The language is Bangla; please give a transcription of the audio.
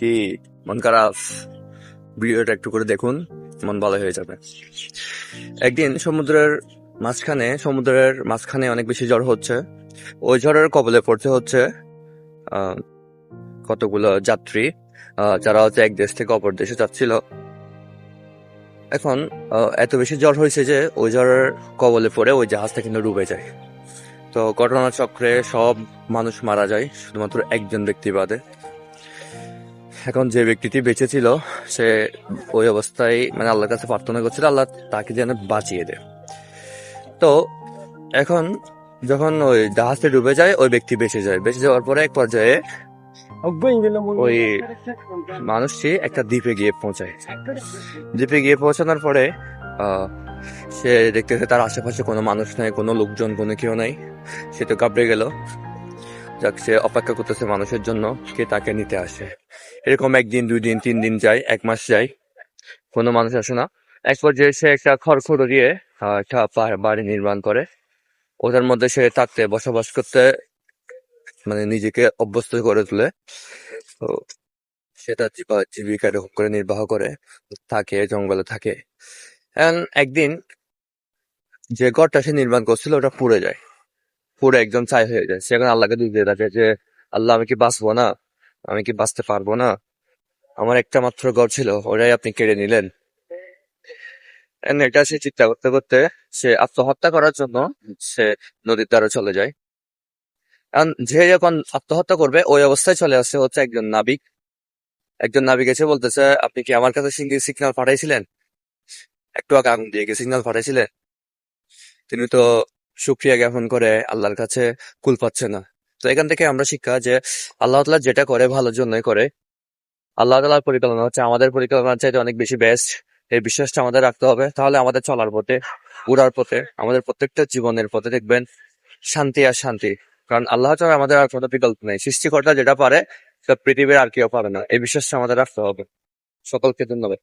কি মন খারাপ? ভিডিওটা একটু করে দেখুন, মন ভালো হয়ে যাবে। একদিন সমুদ্রের মাঝখানে অনেক বেশি ঝড় হচ্ছে। ওই ঝড়ের কবলে পড়তে হচ্ছে আহ, কতগুলো যাত্রী, যারা হচ্ছে এক দেশ থেকে অপর দেশে যাচ্ছিল। এখন এত বেশি ঝড় হয়েছে যে ওই ঝড়ের কবলে পড়ে ওই জাহাজটা কিন্তু ডুবে যায়। তো ঘটনাচক্রে সব মানুষ মারা যায়, শুধুমাত্র একজন ব্যক্তি বাদে। এখন যে ব্যক্তিটি বেঁচে ছিল, সে ওই অবস্থায় মানে আল্লাহর কাছে প্রার্থনা করছিল আল্লাহ তাকে যেন বাঁচিয়ে দেয়। তো এখন যখন ওই জাহাজটা ডুবে যায়, ওই ব্যক্তি বেঁচে যাওয়ার পরে এক পর্যায়ে ওই মানুষটি একটা দ্বীপে গিয়ে পৌঁছায়। দ্বীপে গিয়ে পৌঁছানোর পরে সে দেখতেছে তার আশেপাশে কোনো মানুষ নাই, কোনো লোকজন, কোনো কেউ নাই। সে তো ঘাবড়ে গেল। যাক, সে অপেক্ষা করতেছে মানুষের জন্য, কে তাকে নিতে আসে। এরকম 1 দিন 2 দিন 3 দিন যায়, 1 মাস যায়, কোনো মানুষ আসে না। এক পর্যায়ে সে একটা খড়খড় দিয়ে একটা বাড়ি নির্মাণ করে। ওটার মধ্যে সে বসবাস করতে মানে নিজেকে অভ্যস্ত করে তোলে। তো সেটা জীবিকা এরকম করে নির্বাহ করে থাকে, জঙ্গলে থাকে। একদিন যে ঘরটা সে নির্মাণ করছিল ওটা পুড়ে যায়, পুরো একদম ছাই হয়ে যায়। সে এখন আল্লাহকে দুধ দিয়ে থাকে যে আল্লাহ, আমি কি বাঁচবো না? আমি কি বাঁচতে পারবো না? আমার একটা মাত্র ঘর ছিল, ওটাই আপনি কেড়ে নিলেন। এটা সে চিন্তা করতে করতে সে আত্মহত্যা করার জন্য সে নদীর ধারে চলে যায়। কারণ যে যখন আত্মহত্যা করবে ওই অবস্থায় চলে আসছে হচ্ছে একজন নাবিক এসে বলতেছে, আপনি কি আমার কাছে সিগন্যাল পাঠাইছিলেন? একটু আগে আগুন দিয়ে সিগন্যাল পাঠাইছিলেন? তিনি তো শুকরিয়া জ্ঞাপন করে আল্লাহর কাছে কুল পাচ্ছে না। তো এখান থেকে আমরা শিক্ষা যে আল্লাহ তাআলা যেটা করে ভালোর জন্যই করে। আল্লাহ তাআলার পরিকল্পনা হচ্ছে আমাদের পরিকল্পনার চাইতে অনেক বেশি বেস্ট। এই বিশ্বাসটা আমাদের রাখতে হবে, তাহলে আমাদের চলার পথে, উড়ার পথে, আমাদের প্রত্যেকটা জীবনের পথে দেখবেন শান্তি আর শান্তি। কারণ আল্লাহ ছাড়া আমাদের আর কোনো বিকল্প নেই। সৃষ্টিকর্তা যেটা পারে পৃথিবীর আর কেউ পারে না, এই বিশ্বাসটা আমাদের রাখতে হবে। সকলকে ধন্যবাদ।